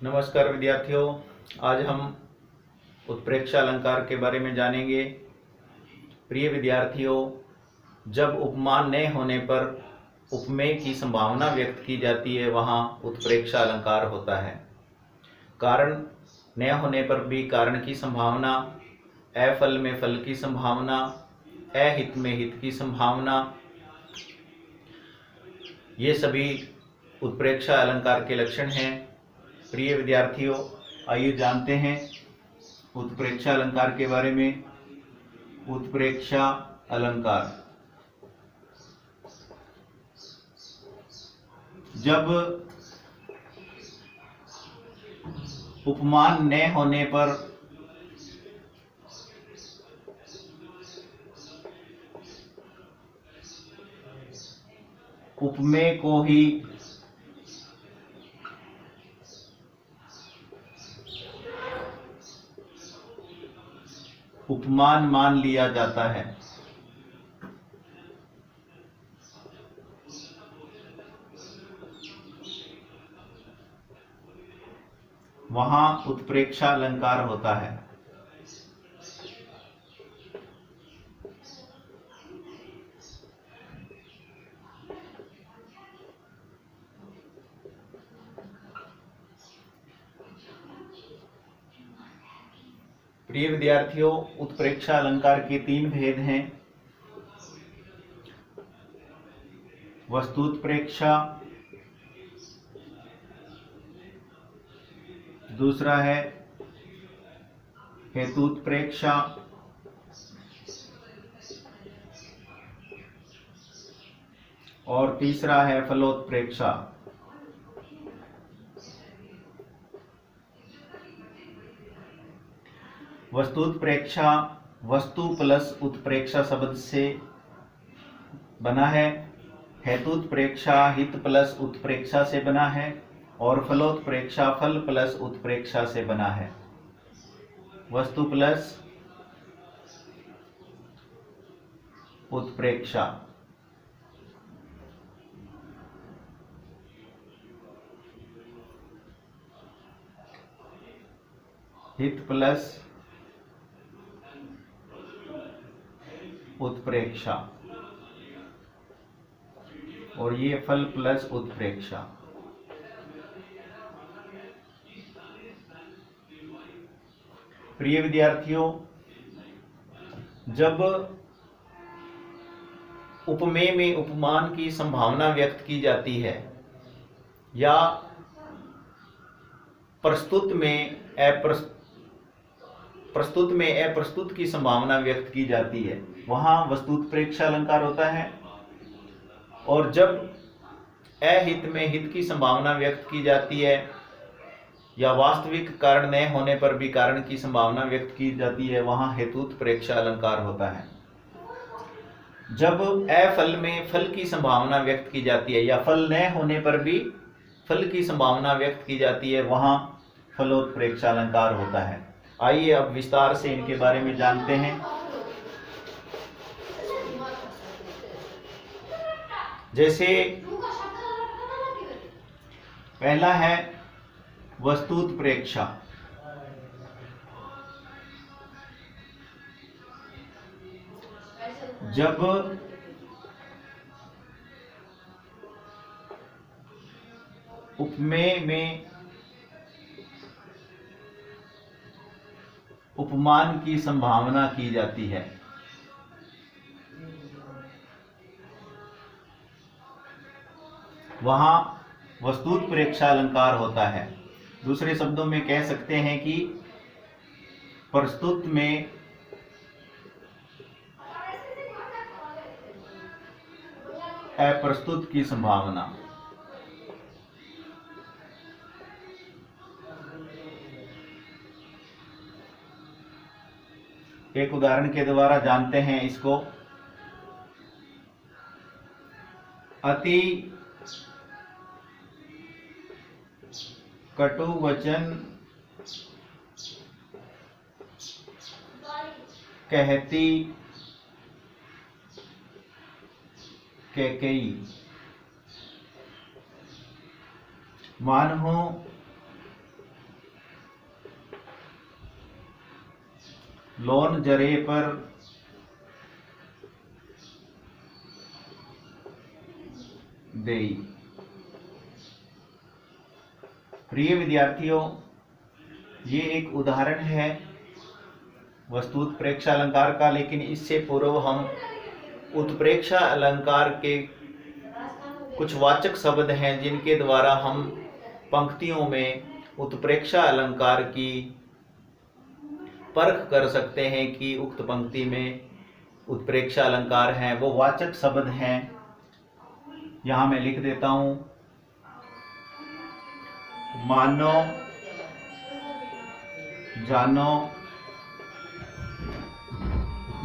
नमस्कार विद्यार्थियों, आज हम उत्प्रेक्षा अलंकार के बारे में जानेंगे। प्रिय विद्यार्थियों, जब उपमान न होने पर उपमेय की संभावना व्यक्त की जाती है वहाँ उत्प्रेक्षा अलंकार होता है। कारण न होने पर भी कारण की संभावना, अफल में फल की संभावना, अहित में हित की संभावना, ये सभी उत्प्रेक्षा अलंकार के लक्षण हैं। प्रिय विद्यार्थियों, आइए जानते हैं उत्प्रेक्षा अलंकार के बारे में। उत्प्रेक्षा अलंकार जब उपमान न होने पर उपमेय को ही उपमान मान लिया जाता है, वहां उत्प्रेक्षा अलंकार होता है। प्रिय विद्यार्थियों, उत्प्रेक्षा अलंकार के तीन भेद हैं। वस्तुत्प्रेक्षा, दूसरा है हेतुत्प्रेक्षा, और तीसरा है फलोत्प्रेक्षा। वस्तुत्प्रेक्षा वस्तु प्लस उत्प्रेक्षा शब्द से बना है। हेतुत्प्रेक्षा हित प्लस उत्प्रेक्षा से बना है, और फलोत्प्रेक्षा फल प्लस उत्प्रेक्षा से बना है। वस्तु प्लस उत्प्रेक्षा। हित प्लस उत्प्रेक्षा, और ये फल प्लस उत्प्रेक्षा। प्रिय विद्यार्थियों, जब उपमेय में उपमान की संभावना व्यक्त की जाती है या प्रस्तुत में अप्रस्तुत की संभावना व्यक्त की जाती है, वहां वस्तुत्प्रेक्षा अलंकार होता है। और जब अहित में हित की संभावना व्यक्त की जाती है या वास्तविक कारण न होने पर भी कारण की संभावना व्यक्त की जाती है, वहां हेतुत्प्रेक्षा अलंकार होता है। जब अफल में फल की संभावना व्यक्त की जाती है या फल न होने पर भी फल की संभावना व्यक्त की जाती है, वहां फलोत्प्रेक्षा अलंकार होता है। आइए अब विस्तार से इनके बारे में जानते हैं। जैसे पहला है वस्तुत्प्रेक्षा। जब उपमेय में उपमान की संभावना की जाती है, वहां वस्तुत्प्रेक्षा अलंकार होता है। दूसरे शब्दों में कह सकते हैं कि प्रस्तुत में अप्रस्तुत की संभावना। एक उदाहरण के द्वारा जानते हैं इसको। अति कटु वचन कहती कैकेयी। मानहु लोन जरे पर देई। प्रिय विद्यार्थियों, ये एक उदाहरण है वस्तुत्प्रेक्ष अलंकार का, लेकिन इससे पूर्व हम उत्प्रेक्षा अलंकार के कुछ वाचक शब्द हैं जिनके द्वारा हम पंक्तियों में उत्प्रेक्षा अलंकार की परख कर सकते हैं कि उक्त पंक्ति में उत्प्रेक्षा अलंकार है। वो वाचक शब्द हैं, यहां मैं लिख देता हूं। मानो, जानो,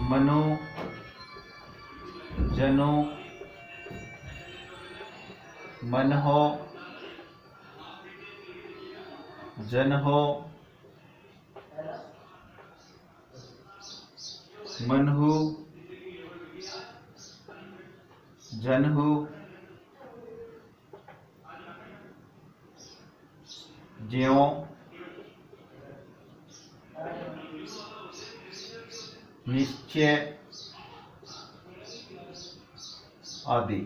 मनु, जनु, मन हो, जन हो, मनहु, जनहु, ज्यों, निश्चय आदि।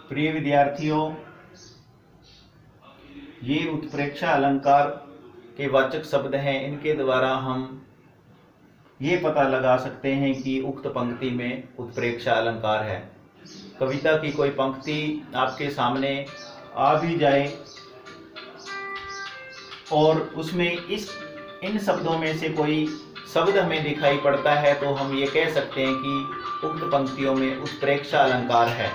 प्रिय विद्यार्थियों, ये उत्प्रेक्षा अलंकार के वाचक शब्द हैं। इनके द्वारा हम ये पता लगा सकते हैं कि उक्त पंक्ति में उत्प्रेक्षा अलंकार है। कविता की कोई पंक्ति आपके सामने आ भी जाए और उसमें इन शब्दों में से कोई शब्द हमें दिखाई पड़ता है तो हम ये कह सकते हैं कि उक्त पंक्तियों में उत्प्रेक्षा अलंकार है।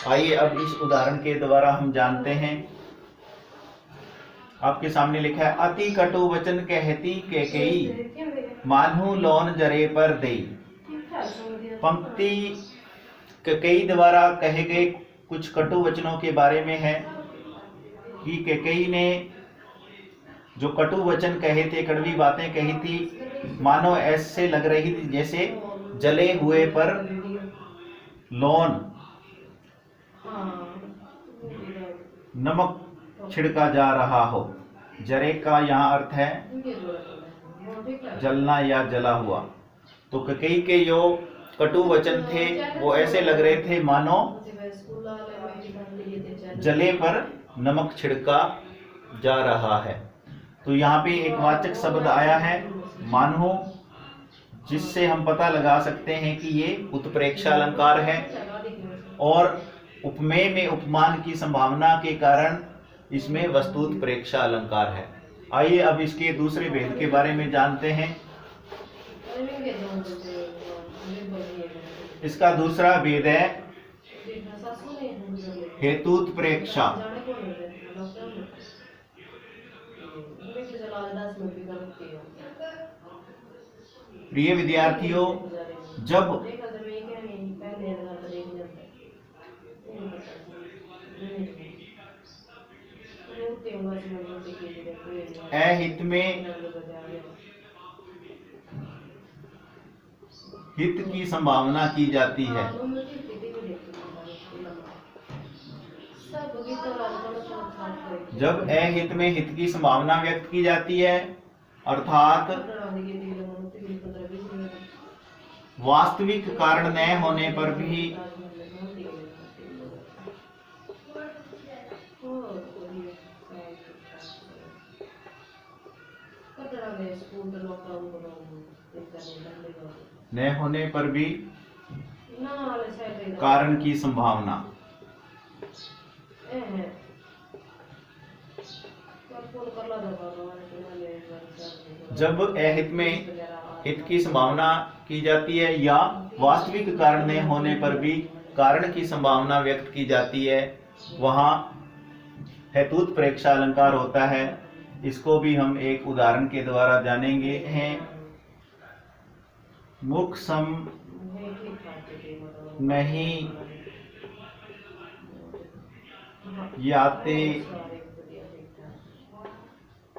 आइए अब इस उदाहरण के द्वारा हम जानते हैं। आपके सामने लिखा है, अति कटु वचन कहती कैकेयी, मान्हु लोन जरे पर देई। पंक्ति कैकेयी द्वारा कहे गए कुछ कटु वचनों के बारे में है कि कैकेयी ने जो कटु वचन कहे थे, कड़वी बातें कही थी, मानो ऐसे लग रही थी जैसे जले हुए पर लोन नमक छिड़का जा रहा हो। जरे का यहाँ अर्थ है जलना या जला हुआ। तो कैकेयी के जो कटु वचन थे वो ऐसे लग रहे थे मानो जले पर नमक छिड़का जा रहा है। तो यहाँ पे एक वाचक शब्द आया है मानो, जिससे हम पता लगा सकते हैं कि ये उत्प्रेक्षा अलंकार है और उपमेय में उपमान की संभावना के कारण इसमें वस्तुत्प्रेक्षा अलंकार है। आइए अब इसके दूसरे भेद के बारे में जानते हैं। इसका दूसरा भेद है हेतुत्प्रेक्षा। प्रिय विद्यार्थियों, जब अहित में हित की संभावना की जाती है, जब अहित में हित की संभावना व्यक्त की जाती है, अर्थात वास्तविक कारण न होने पर भी न होने पर भी कारण की संभावना। जब अहित में हित की संभावना की जाती है या वास्तविक कारण न होने पर भी कारण की संभावना व्यक्त की जाती है, वहां हेतुत्प्रेक्षा अलंकार होता है। इसको भी हम एक उदाहरण के द्वारा जानेंगे हैं। मुख सम नहीं याते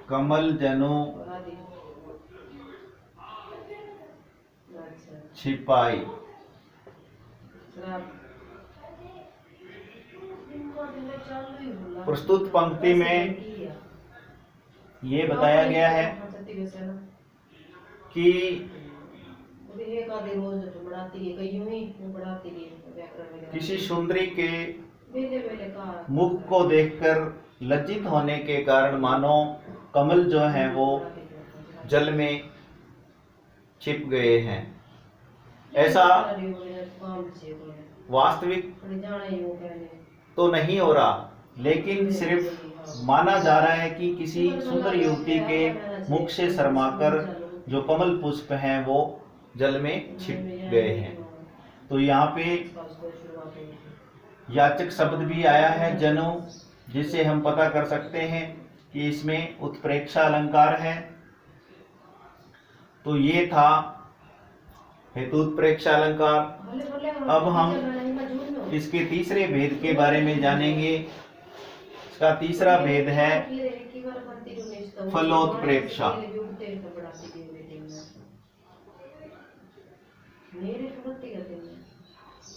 कमल जनो छिपाई। प्रस्तुत पंक्ति में ये बताया गया है कि किसी सुंदरी के मुख को देखकर लज्जित होने के कारण मानो कमल जो है वो जल में छिप गए हैं। ऐसा वास्तविक तो नहीं हो रहा, लेकिन सिर्फ माना जा रहा है कि किसी सुंदर युवती के मुख से शर्माकर जो कमल पुष्प हैं वो जल में छिप गए हैं। तो यहाँ पे याचक शब्द भी आया है जनु, जिससे हम पता कर सकते हैं कि इसमें उत्प्रेक्षा अलंकार है। तो ये था हेतुत्प्रेक्षा अलंकार। अब हम इसके तीसरे भेद के बारे में जानेंगे। इसका तीसरा भेद है फलोत्प्रेक्षा।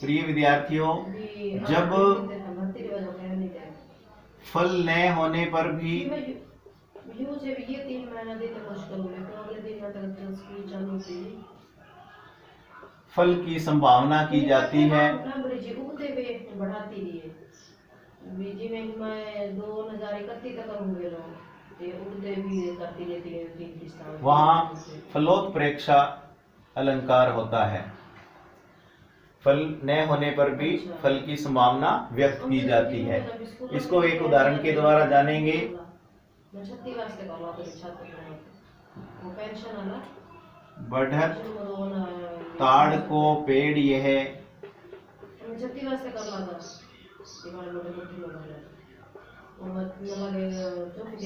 प्रिय विद्यार्थियों, जब फल न होने पर भी फल की संभावना की जाती है, वहाँ फलोत्प्रेक्षा अलंकार होता है। फल न होने पर भी फल की संभावना व्यक्त की जाती है। इसको एक उदाहरण के द्वारा जानेंगे। बढ़त ताड़ को पेड़ यह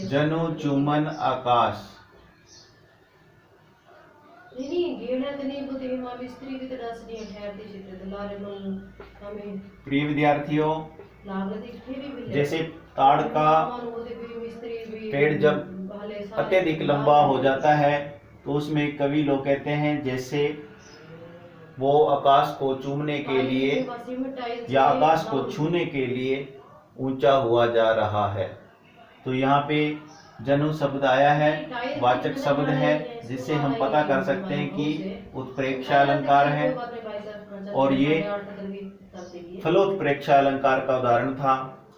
जनु चुमन आकाश। प्रिय विद्यार्थियों, जैसे ताड़ का पेड़ जब अत्यधिक लंबा हो जाता है तो उसमें कवि लोग कहते हैं जैसे वो आकाश को चूमने के लिए या आकाश को छूने के लिए ऊंचा हुआ जा रहा है। तो यहाँ पे जनु शब्द आया है, वाचक शब्द है, जिससे हम पता कर सकते हैं कि उत्प्रेक्षा अलंकार है। और ये फलोत्प्रेक्षा अलंकार का उदाहरण था।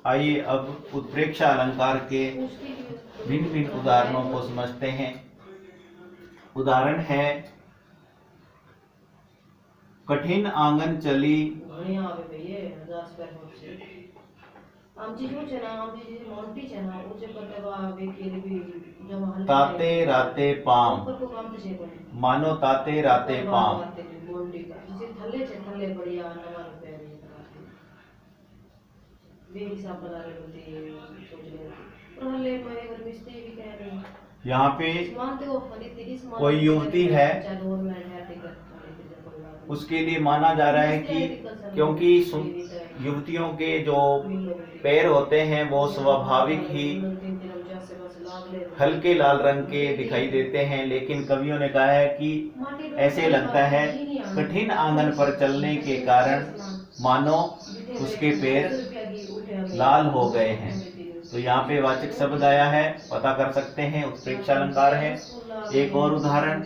आइए अब उत्प्रेक्षा अलंकार के भिन्न भिन्न उदाहरणों को समझते हैं। उदाहरण है, कठिन आंगन चली ताते राते पाम। मानो ताते राते पाम। यहाँ पे कोई युवती है, उसके लिए माना जा रहा है कि क्योंकि युवतियों के जो पैर होते हैं वो स्वाभाविक ही हल्के लाल रंग के दिखाई देते हैं, लेकिन कवियों ने कहा है कि ऐसे लगता है कठिन आंगन पर चलने के कारण मानो उसके पैर लाल हो गए हैं। तो यहाँ पे वाचक शब्द आया है, पता कर सकते हैं उत्प्रेक्षा अलंकार है। एक और उदाहरण,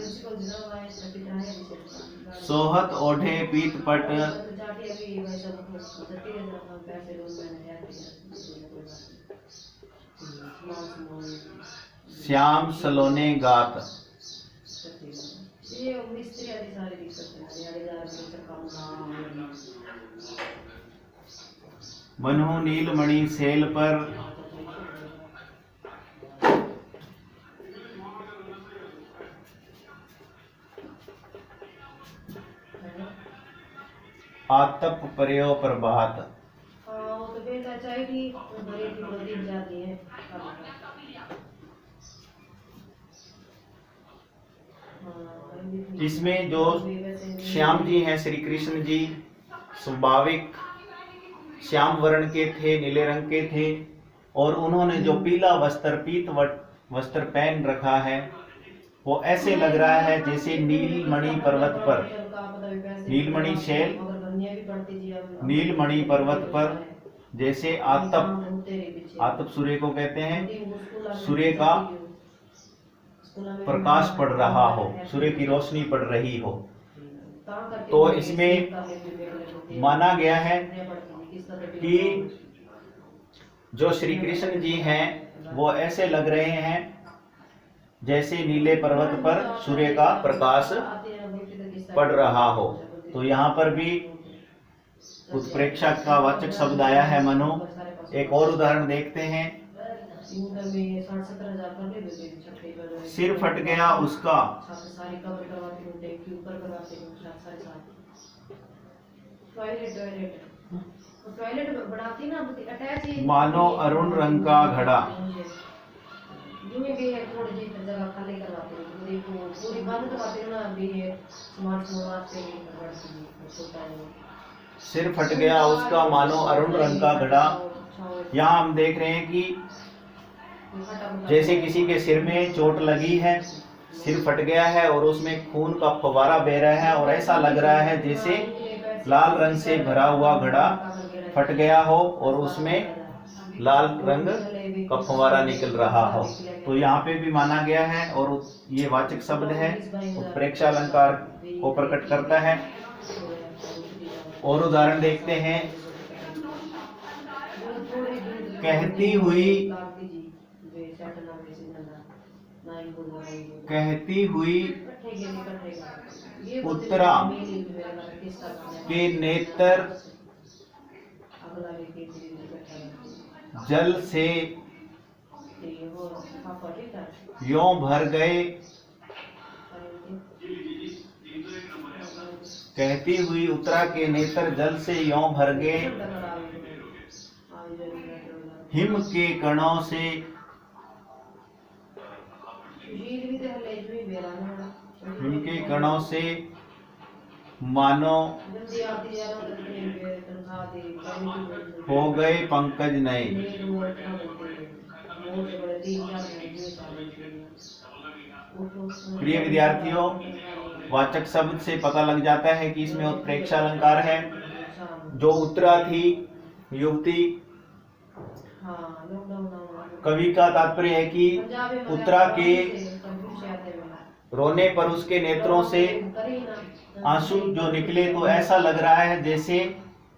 सोहत ओढ़े पीत पट श्याम सलोने गात। मनहु नीलमणि सेल पर आतप पर्यो प्रभात। इसमें जो श्याम जी हैं, श्री कृष्ण जी स्वाभाविक श्याम वर्ण के थे, नीले रंग के थे, और उन्होंने जो पीला वस्त्र पीत वस्त्र पहन रखा है वो ऐसे लग रहा है जैसे नीलमणि पर्वत पर, नीलमणि शैल, नीलमणि पर्वत पर जैसे आतप, आतप सूर्य को कहते हैं, सूर्य का प्रकाश पड़ रहा हो, सूर्य की रोशनी पड़ रही हो। तो इसमें माना गया है कि जो श्री कृष्ण जी हैं वो ऐसे लग रहे हैं जैसे नीले पर्वत पर सूर्य का प्रकाश पड़ रहा हो। तो यहाँ पर भी उत्प्रेक्षा का वाचक शब्द आया है मनो। एक और उदाहरण देखते हैं। सिर फट गया उसका, मानो अरुण रंग का घड़ा। सिर फट गया उसका मानो अरुण रंग का घड़ा। यहाँ हम देख रहे हैं कि जैसे किसी के सिर में चोट लगी है, सिर फट गया है और उसमें खून का फव्वारा बह रहा है और ऐसा लग रहा है जैसे लाल रंग से भरा हुआ घड़ा फट गया हो और उसमें लाल रंग का फव्वारा निकल रहा हो। तो यहाँ पे भी माना गया है और ये वाचक शब्द है, उत्प्रेक्षा अलंकार को प्रकट करता है। और उदाहरण देखते हैं। कहती हुई उत्तरा के नेत्र जल से यों भर गए। कहती हुई उत्तरा के नेत्र जल से यों भर गए। हिम के कणों से मानो हो गए पंकज नए। प्रिय विद्यार्थियों, वाचक शब्द से पता लग जाता है कि इसमें उत्प्रेक्षा अलंकार है। जो उत्तरा थी युवती, कवि का तात्पर्य है कि उत्तरा के रोने पर उसके नेत्रों से आंसू जो निकले तो ऐसा लग रहा है जैसे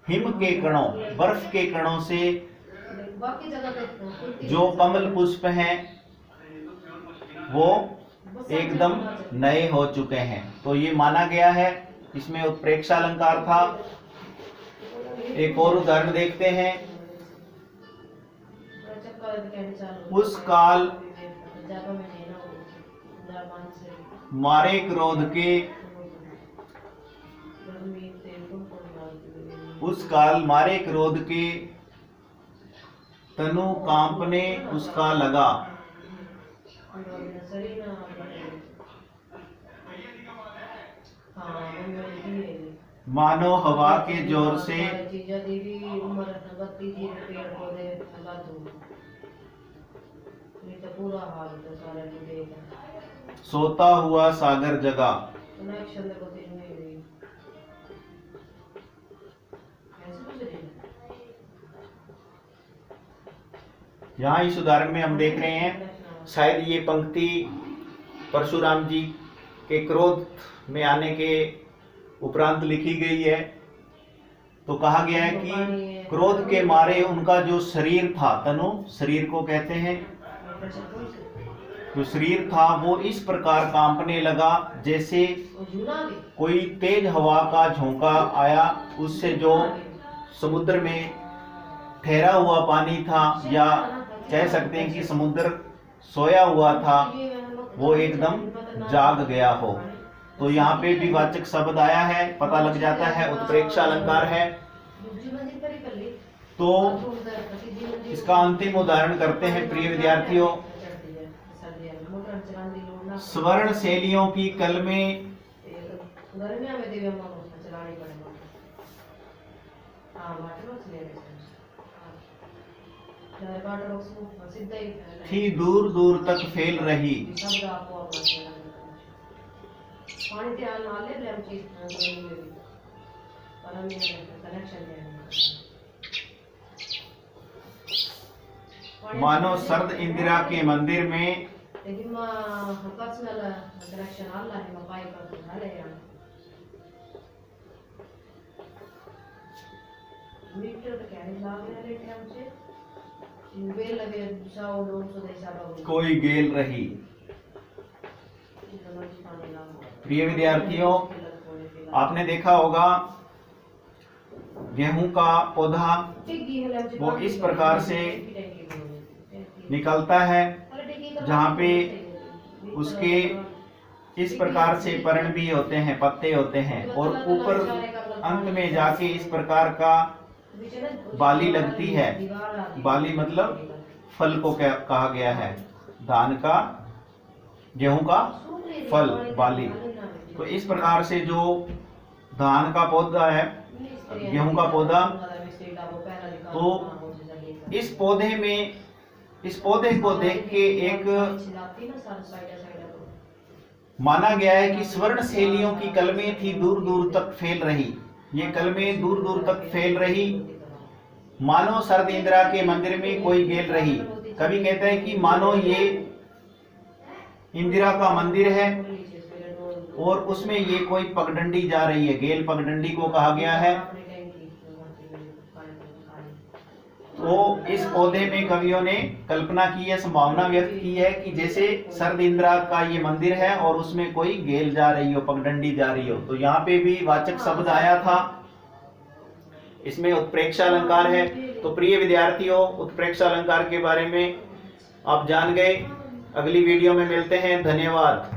हिम के कणों, बर्फ के कणों से जो कमल पुष्प हैं वो एकदम नए हो चुके हैं। तो ये माना गया है, इसमें उत्प्रेक्षा अलंकार था। एक और उदाहरण देखते हैं। उस काल मारे क्रोध के, उस काल मारे क्रोध के तनु कांपने उसका लगा। मानो हवा के जोर से सोता हुआ सागर जगा। यहाँ इस उदाहरण में हम देख रहे हैं, शायद ये पंक्ति परशुराम जी के क्रोध में आने के उपरांत लिखी गई है। तो कहा गया है कि क्रोध के मारे उनका जो शरीर था, तनु शरीर को कहते हैं, जो शरीर था वो इस प्रकार कांपने लगा जैसे कोई तेज हवा का झोंका आया, उससे जो समुद्र में ठहरा हुआ पानी था, या कह सकते हैं कि समुद्र सोया हुआ था, वो एकदम जाग गया हो। तो यहाँ पे भी वाचक शब्द आया है, पता लग जाता है उत्प्रेक्षा अलंकार है। तो इसका अंतिम उदाहरण करते हैं प्रिय विद्यार्थियों। स्वर्ण शैलियों की कलमें थी दूर दूर तक फैल रही। मानो शरद इंदिरा के मंदिर में कोई गेल रही। प्रिय विद्यार्थियों, आपने देखा होगा गेहूं का पौधा वो इस प्रकार से निकलता है, जहाँ पे उसके इस प्रकार से पर्ण भी होते हैं, पत्ते होते हैं, और ऊपर अंत में जाके इस प्रकार का बाली लगती है। बाली मतलब फल को कहा गया है, धान का, गेहूं का फल, बाली। तो इस प्रकार से जो धान का पौधा है, गेहूं का पौधा, तो इस पौधे को देख के एक माना गया है कि स्वर्ण शैलियों की कलमें थी दूर दूर तक फैल रही। ये कलमें दूर दूर तक फैल रही, मानो शरद इंदिरा के मंदिर में कोई गेल रही। कवि कहते हैं कि मानो ये इंदिरा का मंदिर है और उसमें ये कोई पगडंडी जा रही है, गेल पगडंडी को कहा गया है। तो इस पौधे में कवियों ने कल्पना की है, संभावना व्यक्त की है कि जैसे शरद इंदिरा का ये मंदिर है और उसमें कोई गेल जा रही हो, पगडंडी जा रही हो। तो यहाँ पे भी वाचक शब्द आया था, इसमें उत्प्रेक्षा अलंकार है। तो प्रिय विद्यार्थियों, उत्प्रेक्षा अलंकार के बारे में आप जान गए। अगली वीडियो में मिलते हैं। धन्यवाद।